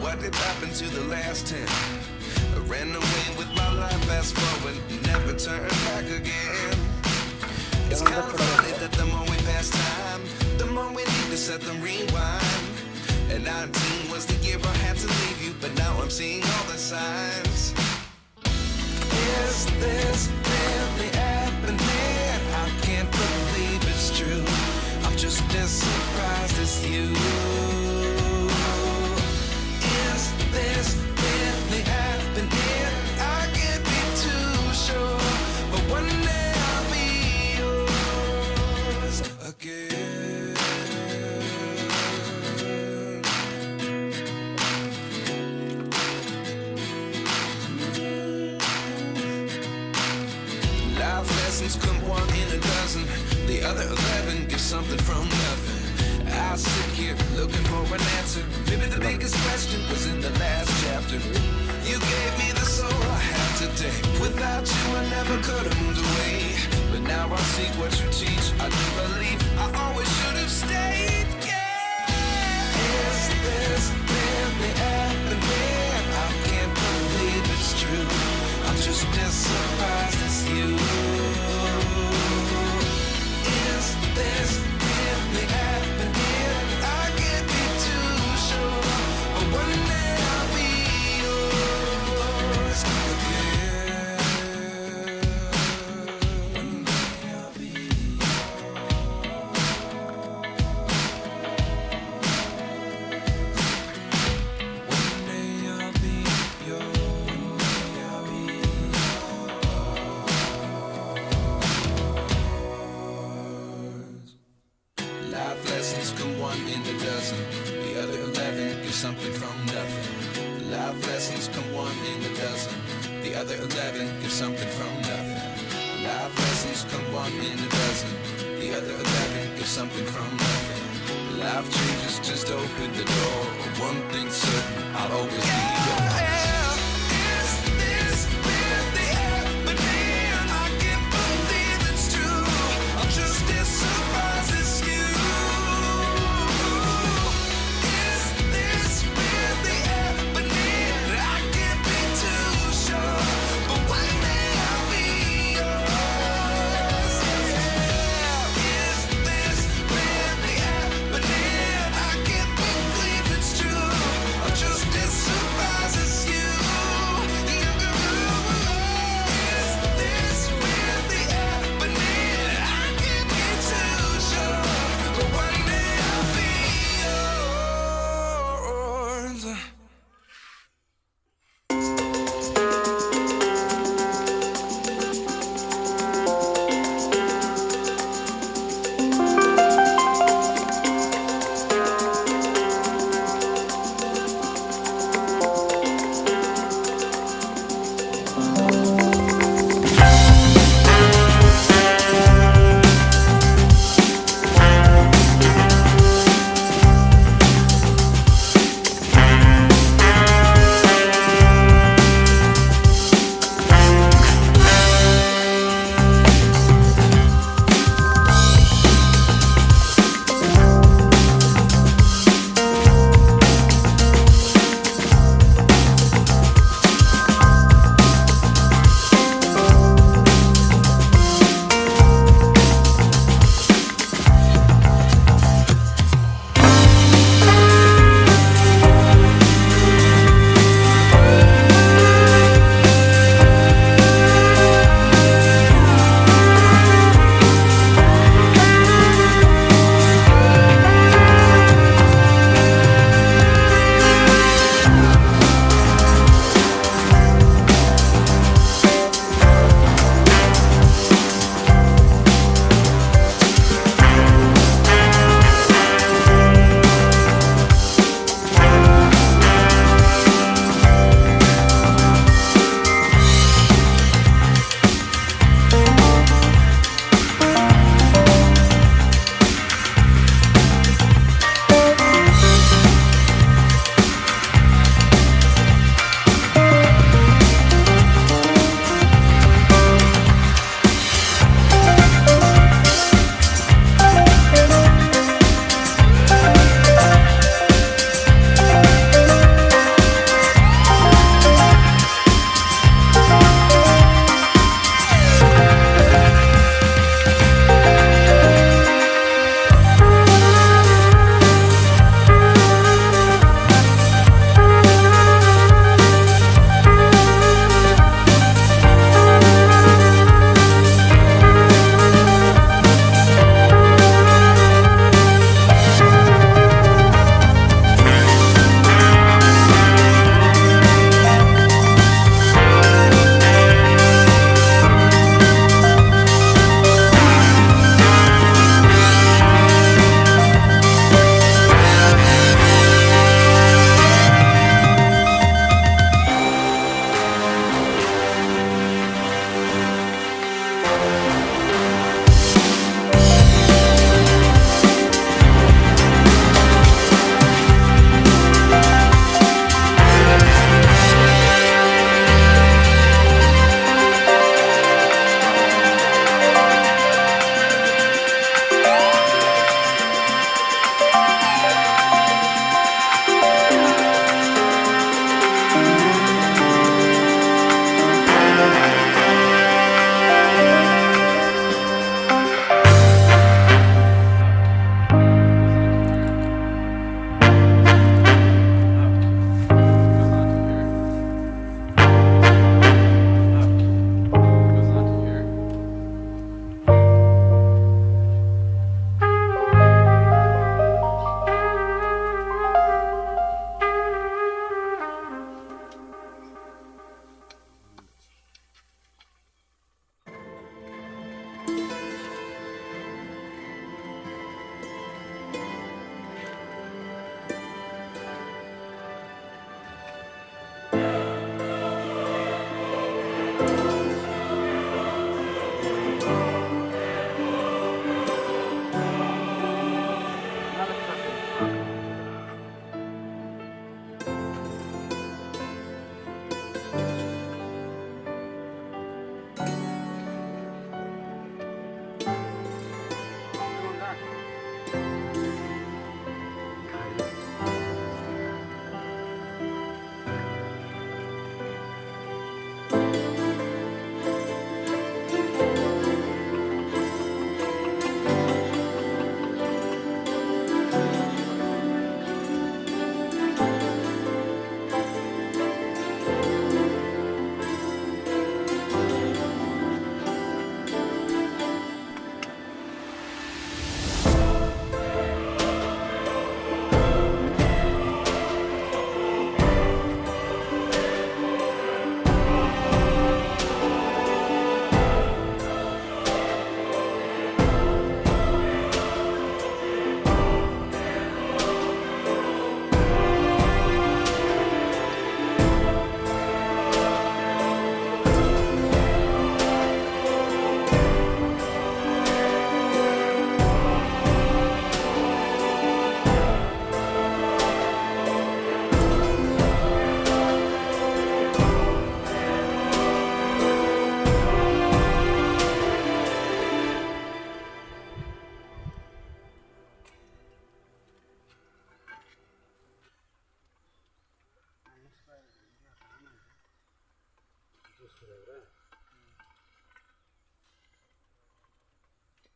what did happen to the last 10? I ran away with my life, fast forward, never turn back again. It's kind of funny that the more we pass time, the more we need to set them rewind. And 19 was the year I had to leave you, but now I'm seeing all the signs. Is this really happening? I can't believe it's true. I'm just as surprised as you. Is this really happening? I can't be too sure, but one day I'll be yours again. Life lessons come one in a dozen. The other 11 get something from nothing. I sit here looking for an answer. Maybe the biggest question was in the last chapter. You gave me the soul I have today. Without you I never could have moved away. But now I see what you teach. I do believe I always should have stayed. Yeah. Is this really happening? I can't believe it's true. I'm just as surprised as you. Is this really happening? I can't be too sure, but one day I'll be yours again. One day I'll be yours. One day I'll be yours. Life lessons come one in a dozen. The other 11 get something from nothing. Life lessons come one in a dozen. The other 11 get something from nothing. Life lessons come one in a dozen. The other 11 get something from nothing. Life changes just open the door. One thing's certain, I'll always be yours. Is this really happening? I can't believe it's true. I'm just as surprised as you. Is this really happening? I can't be too sure, but one day I'll be yours. Is this really happening? I can't believe it's true. I'm just as surprised.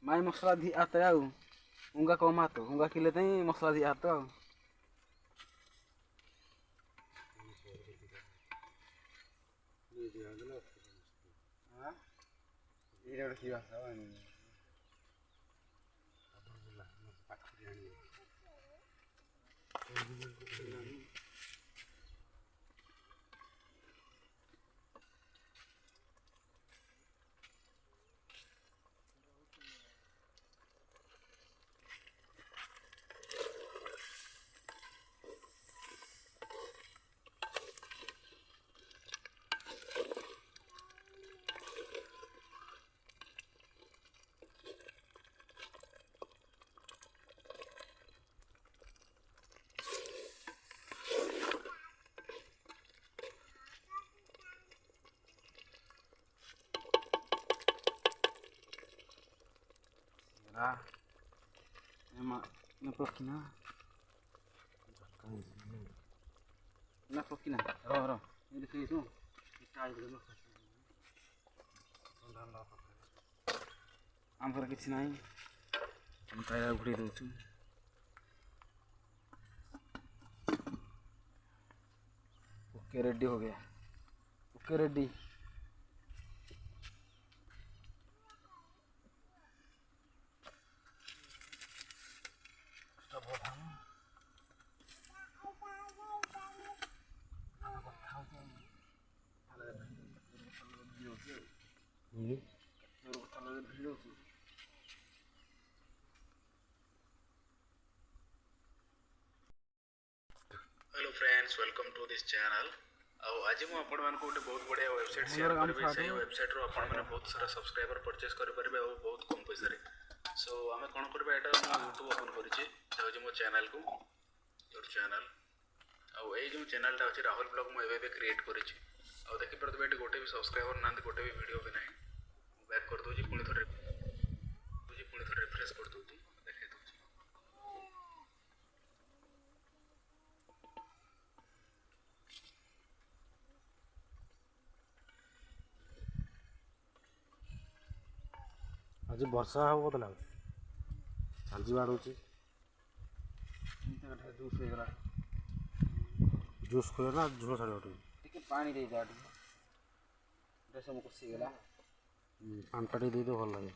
माई मसला दी आता है उनका कम आता उनका खिले थे मसला दी आता na plakina ro ini sini tu cai dulu आमर किसी ना टायर घुड़ी दूँ ओके रेडी हो गया okay ready hello friends welcome to this channel आज मुझे आपण मान गोटे बहुत बढ़िया वेबसाइट शेयर करेबे से वेबसाइट रो आपण माने बहुत सारा सब्सक्राइबर परचेस करि परबे और बहुत कम पैसा रे सो हमें कोन करबे एटा YouTube ओपन करिछि जे मो चैनल को योर चैनल और ए जो चैनल ता अछि राहुल ब्लॉग मो एबे क्रिएट करिछि और देखि परबे एटी गोटे भी सब्सक्राइबर नांत गोटे भी वीडियो भी नाही बैक कर दोजी पुनी थोड़े रिफ्रेश कर दोजी देखे दोजी आज वर्षा हम बोलते लगे झांझी बाड़ूची जूस खोल ना झूल छाड़ टिके पानी दे जा ड्रेस में कुछ गला पान पाटी दे दो भल लगे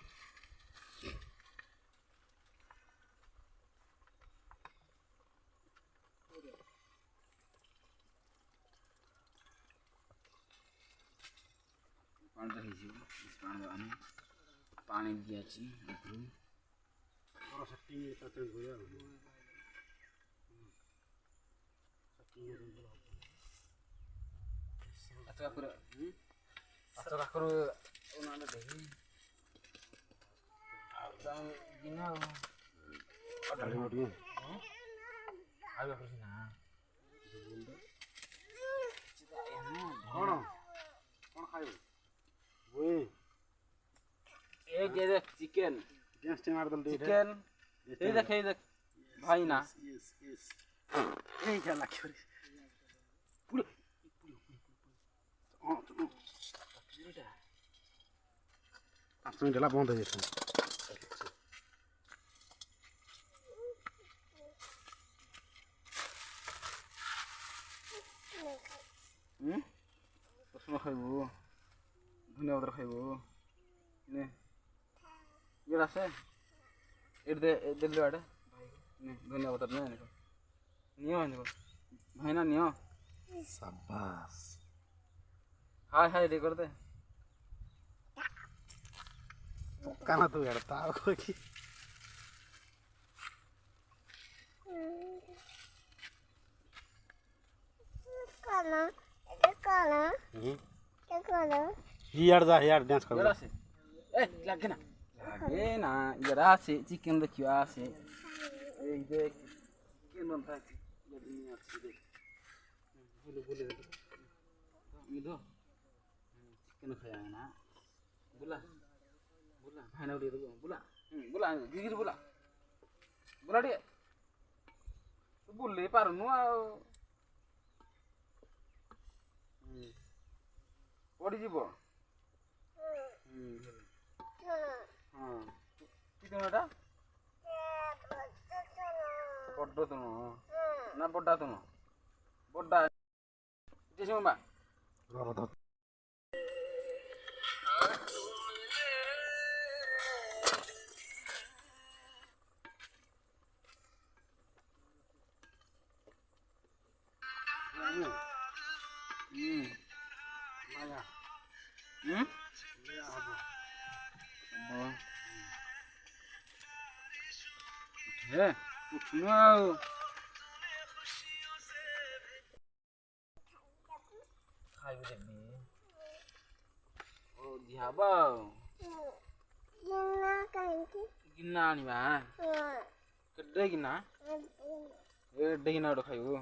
पानी तो ही पानी दिया अच्छा पूरा अच्छा करो उन्होंने देखी गिना गाड़ी मोटी है आगे कुछ ना कौन कौन खाए वो एक ये देख चिकन गैस टे मार दल दे चिकन ये देख भाई ना यस यस ए क्या लगे पूरा तुम जला बंद हो जाए उसमें खाइबो धनिया पत्र खाइबो ने ये रासे इट दे दिल्ली वाडे ने धनिया पत्र ने नियो ने भाई ना नियो शाबाश हाय हाय दे कर दे काना तू यार ता की यार जा यार डांस कर जरा से ए लगे ना जरा से चिकन देखियो आ से ए देख चिकन बनता है ये नहीं अच्छी देख बोले बोले ये दो चिकन खाया है ना बोला बोला भाई ना उड़ी दो बोला बोला गिगिर बोला बोला रे तो बोल ले पारनु आ पड़ी जीव हाँ कि तुम एटा बड्ड तुम ना बड्डा तुम बड्डा इटे बा हे उठनु आउ खाइबे देबी ओ दिहाबा गिन्ना आनिबा केड्डे गिन्ना एड्डे गिन्ना उठ खाइबो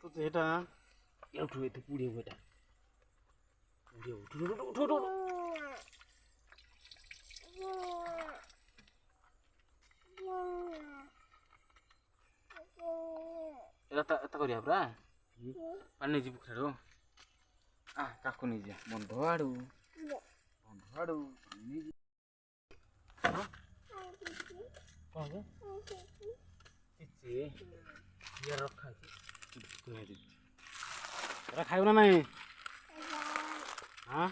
तो एटा उठो एते पुड़े बेटा पुड़े उठो एता करिया पुरा पानी जी बुखारो आ काकु नि जा बंध आडू पानी जी कौन को चिची ये रखा है एरा खाइब ना नहीं हाँ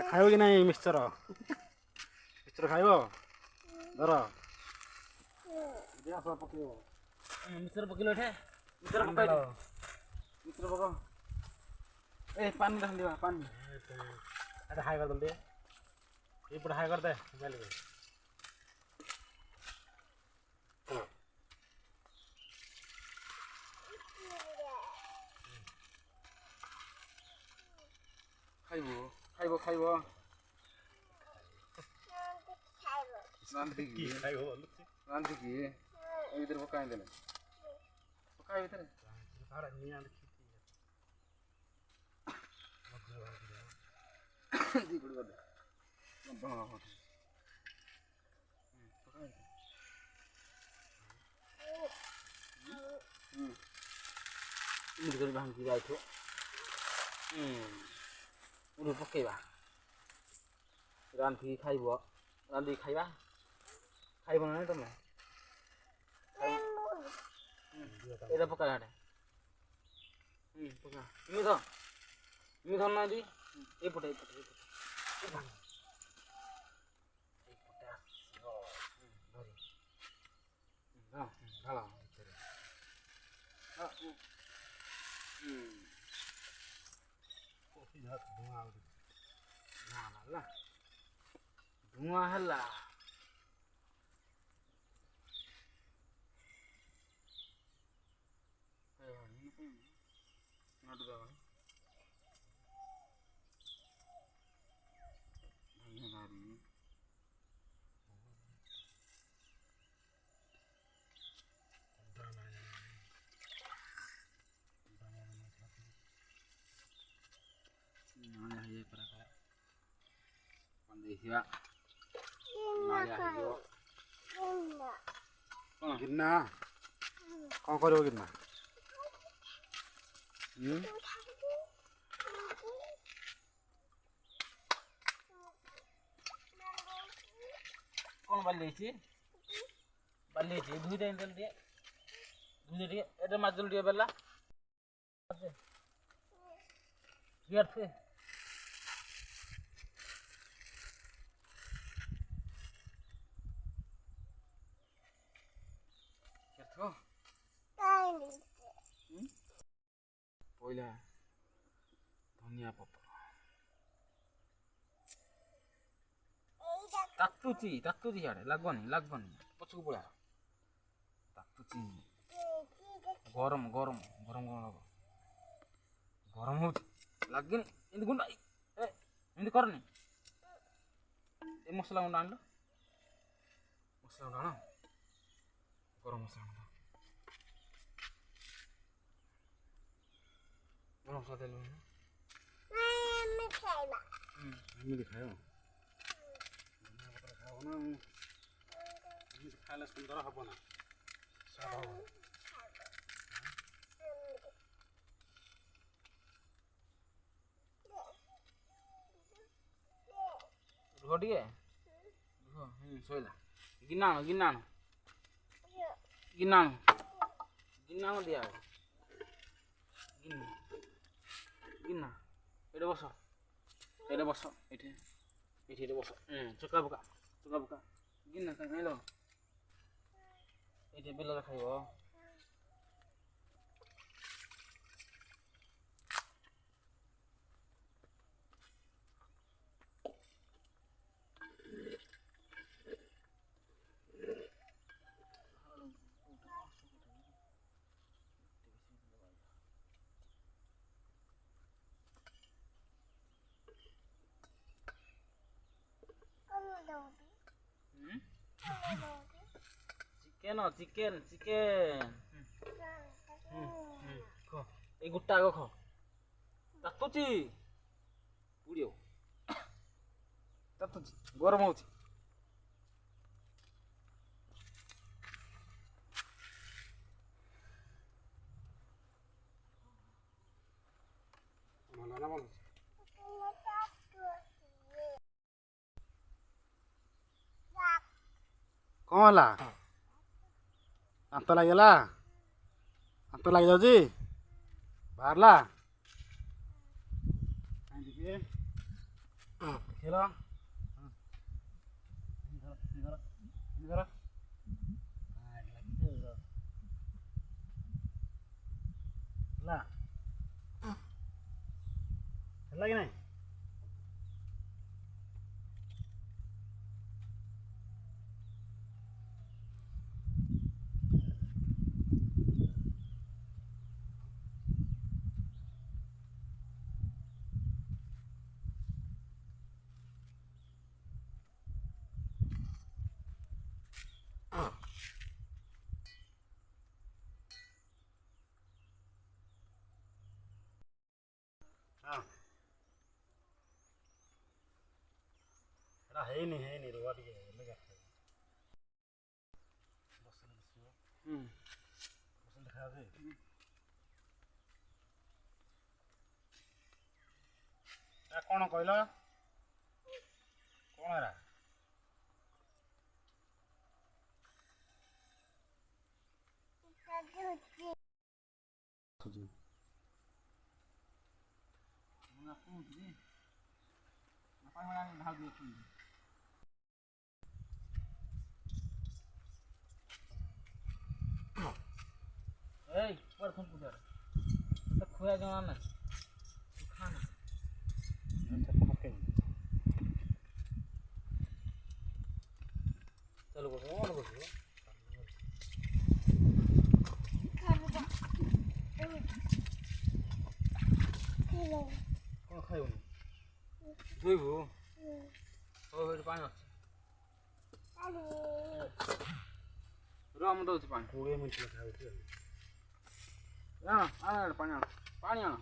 खाइब कि नहीं मिक्सचर खाइब धर सब पकड़ मित्र पकिलो ठे मित्र पकाइ मित्र पका ए पानी रख दिवा पानी एटा हाई कर दे ये पड़ हाई कर दे मोबाइल पे खाइबो रांधि की इधर पकाए देले पकाए इधर सारा नियान दी गुड़ दे हां हां पकाए इधर भांग की जाय थो उड़ पकेबा रांधि खाइबो रांधि खाइबा खाइबो ना तुम एटा पका हाडे पका मी धर ना दी ए पटे धरी हां हाला धुआं हल्ला गिन्ना कौन करो गिन्ना कौन बाली धुई दे एटा माजल दिए बेला से पहला धनिया पत्र तातुची याडे लागबनी पछकु पळा तातुची गरम हो लागेनी इंद गुंडा ए इंद करनी ए मसला गुंडा आनलो मसला गुंडा ना गरम मसला गुंडा गरम मसला देलो मैं दिखायो ना खाइले सुंदर हब ना स्वाद हब ଟିକେ ଶୋଇଲା ଗିନାଣ ଗିନାଣ ଗିନାଣ ଗିନାଣ ଦିଆ ଗିନା ଗିନା ଏଇଠି ବସ ଏଇଠି ବସ ଏଇଠି ଏଇଠି ଏଇଠି ବସ ଚକା ପକା ଗିନା ଖାଇଲ ଏଇଠି ବିଲରେ ଖାଇବ ଚିକେନ ଏଇ ଗୋଟା ଆଗ ଖ ତାତୁଛି ପୁଡ଼ିଓ ତାତୁଛି ଗରମ ହଉଛି ଭଲ ନା ଭଲ କ'ଣ ହେଲା? ଦାନ୍ତ ଲାଗିଗଲା? ଦାନ୍ତ ଲାଗିଯାଉଛି? ବାହାରିଲା? ଟିକେ କ୍ଷୀର ହେଲା ହେଲା କି ନାହିଁ? ଏଟା ହେଇନି ରୁହ ଟିକେ କ'ଣ କହିଲ? କ'ଣ ଏରା? এই পর ফোন পুজার তো খুয়া জমা না খানা চলো বসো অন বসো কোন খাইব না ধুইব ও এর পানি আছে রম দউছি পানি 20 মিনিট খাইছি पानी आना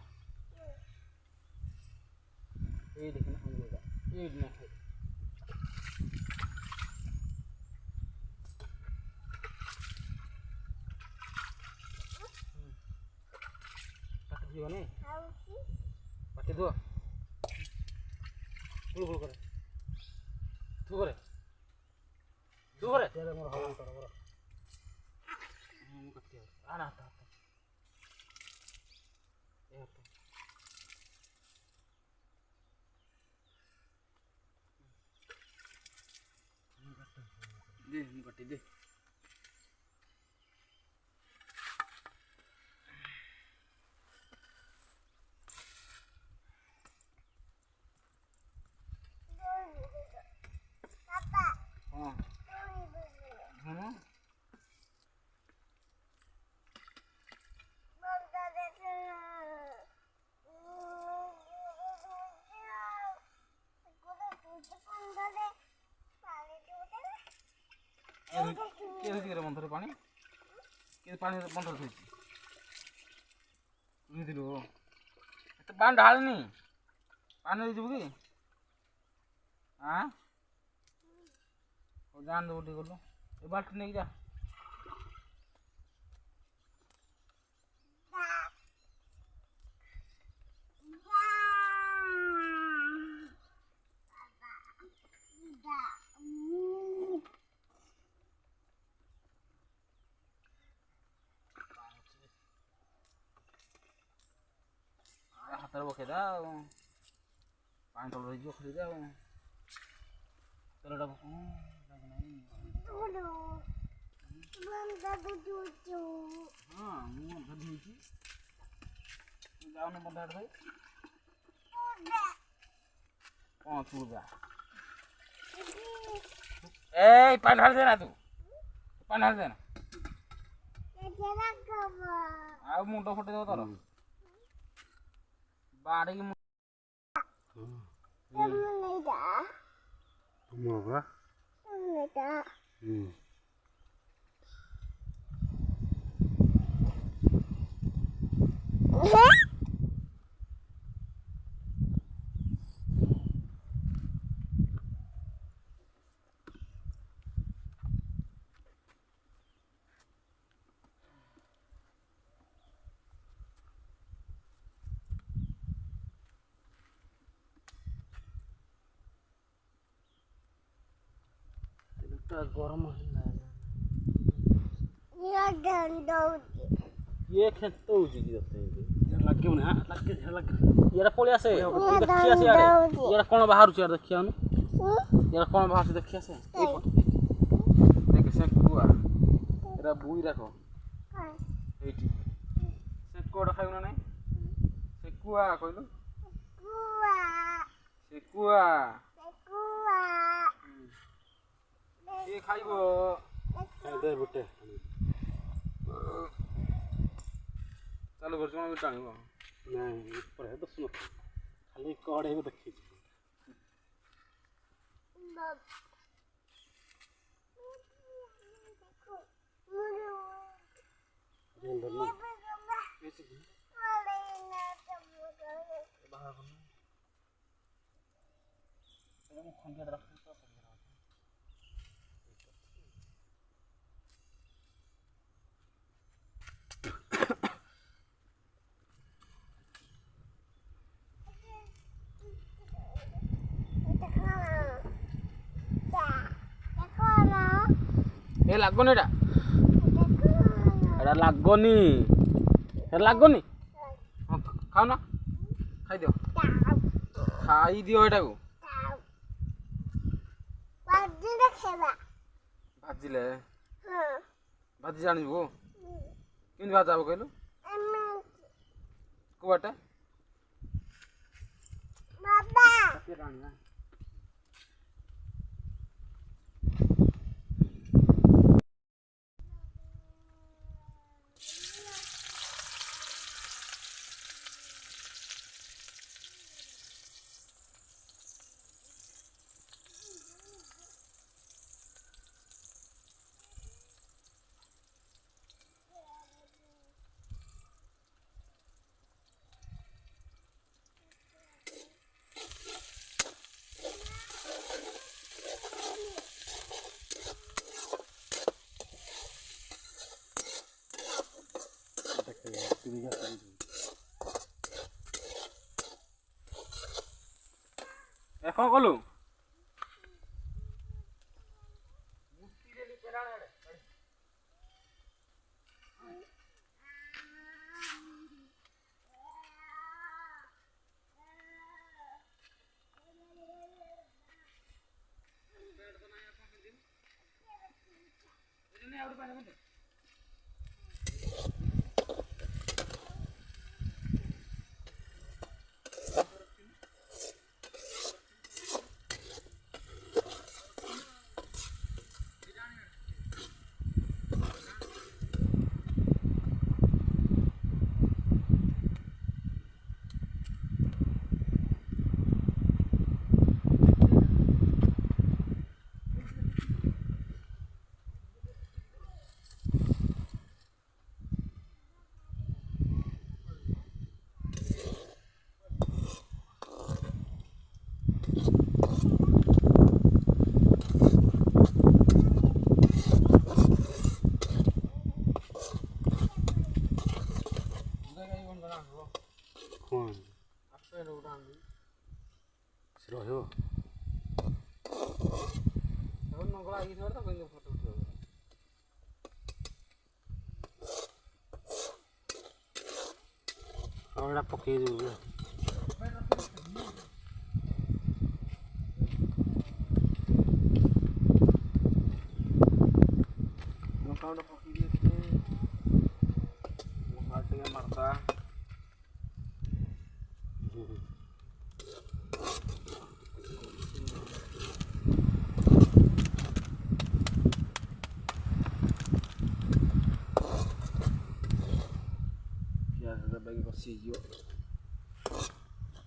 ये देखना ये ना है काट दियो ने काट दो बुल करे तू करे तेरे मोर हवा कर बरा काट दियो आना आता दे मुकटी दे पापा हां हां के बंधर पानी के पानी बंधर थी बुझिलु तो पानी ढालनी पानी दे कि हाँ जान दो उठी गलो ए बाल्टी नहीं जा ହାତରେ ପକେଇଦା ଆଉ ପାଣି ତଳ ରହିଯିବ ଖୋଲିଦା ଆଉ ତେଲଟା ପକାଉ ହଁ ମୁଁ ମଧ୍ୟ ଧୋଇଛି ଯାଉନ ବନ୍ଧ ଆଡ଼େ କ'ଣ ତୁ ଯା এই পানি ঢাল দে না তু পানি ঢাল দে না ଆଉ ମୁଣ୍ଡ ଫଟେଇ ଦେବ ତୋର ବାଡ଼ିକି ଗରମ ହେଲା ଇଏ ଖେତ ହଉଛି କି ଲାଗିବନି ଇଆଡ଼େ ପଳେଇ ଆସେ ଦେଖି ଆସେ ଇଆଡ଼େ କ'ଣ ବାହାରୁଛି ଇଆଡ଼େ ଦେଖି ଆଉନି ଇଆଡ଼େ କ'ଣ ବାହାରୁଛି ଦେଖି ଆସେ ଦେଖେ ସେ କୁଆ ଏଇଟା ବୁଇ ରାଖ ଏଇଠି ସେ କୁଆଟା ଖାଇବୁ ନା ନାଇଁ ସେ କୁଆ କହିଲୁ ସେ କୁଆ କିଏ ଖାଇବ ଗୋଟେ ଚାଲୁ ଘର ଜଣ ବି ଟାଣିବ ନାଇଁ ଉପରେ ଦଶୁ ଖାଲି କଢ଼େଇକୁ ଦେଖେଇଛି ଖଣ୍ଡିଆ ଏ ଲାଗୁନି ଏଇଟା ଲାଗୁନି ଲାଗୁନି ହଁ ଖାଉନା ଖାଇଦିଅ ଖାଇଦିଅ ଏଇଟାକୁ ଭାଜିଲେ ଭାଜି ଜାଣିବୁ କେମିତି ଭାଜା ହବ କହିଲୁ କୁଆଟା ଆଣିବା କ'ଣ କଲୁ ରହିବ ପକେଇ ଦେବୁ जोटाकि कषि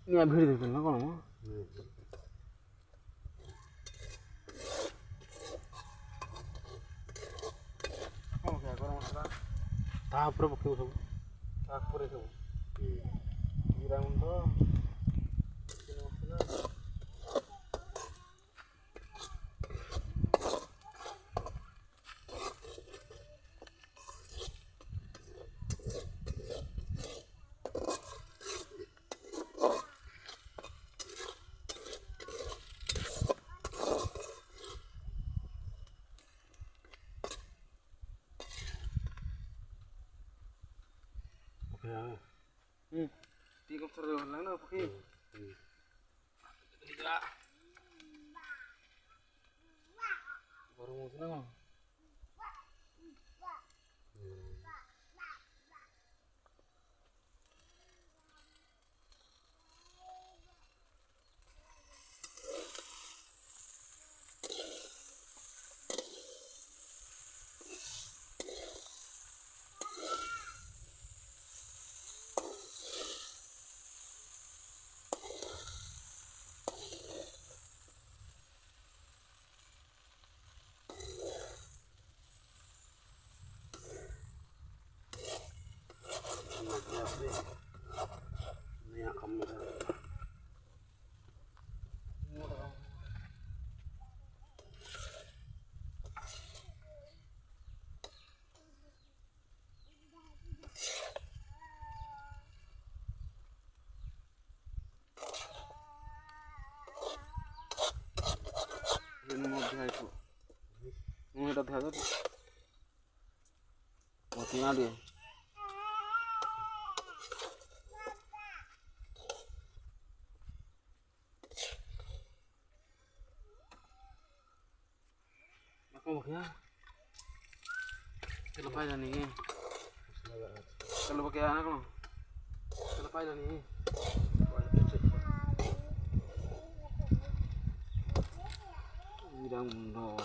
निआ भिड़ देते ना कौन गरम मसला तापर पकेब सब तापर सब जीरा गुंड चिकेन मसला Tiga perlu mana pakai? Tiga. Baru mau senang. Ini dah dah dah. Masih ada. Apa maksudnya? Selepas dah ni. Kalau pakai anak lo. Selepas dah ni. Tidak mudah.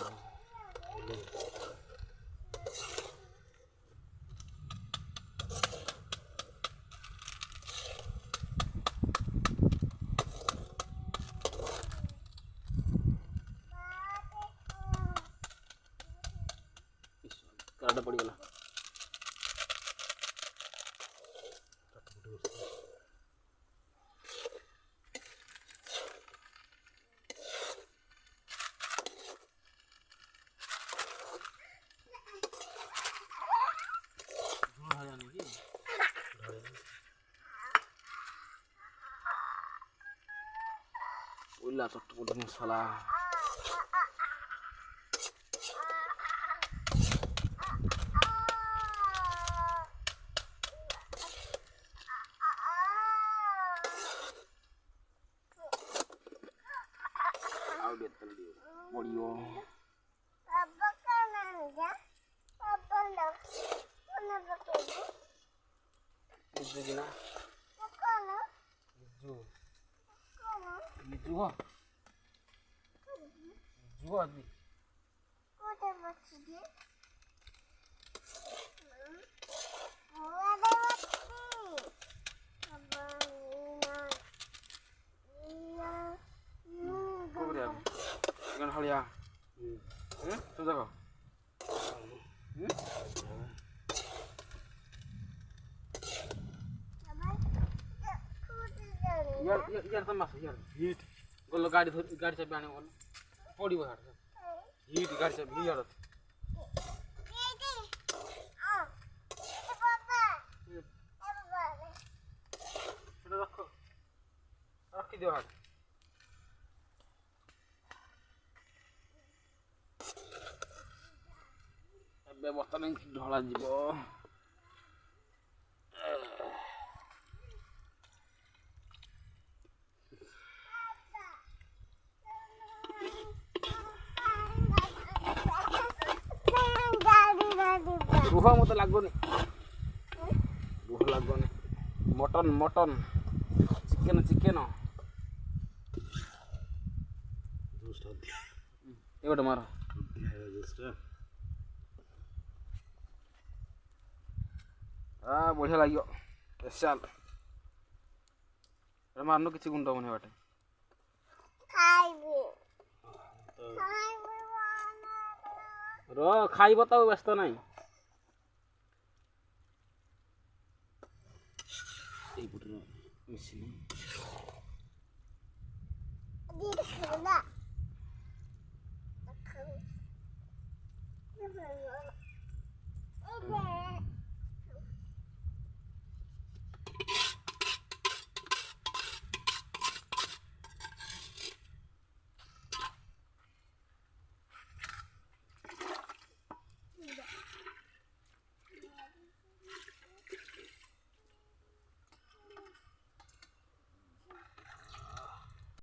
Ada padi lah. Ulah tutup dengan salah. Audio tadi, audio. Apa kanannya? Apa nak? Mana begitu? Itu gina. Apa nak? Itu. Kamu? Itu ah. Itu adi. Kau dah mati dia? Kau ada mati. Abang Ina. Kau berapa? Dengan hal ya. Sudah kau? यार तमाशा यार heat गोलो गाड़ी चाबी आने वाला पड़ी वो यार हीट गाड़ी चाबी यार रखो रखी दो यार व्यवस्था नहीं ढला जीव रुह मत लगुनि रुह लगुनि मटन मटन चिकेन चिकेन ये गोटे मार बढ़िया लगे ଚାଲ ମାରୁନୁ କିଛି ଗୁଣ୍ଡ ହବନି ବାଟେ ଖାଇବି ର ଖାଇବ ତ ବ୍ୟସ୍ତ ନାହିଁ ଏଇପଟେ ମିଶିନି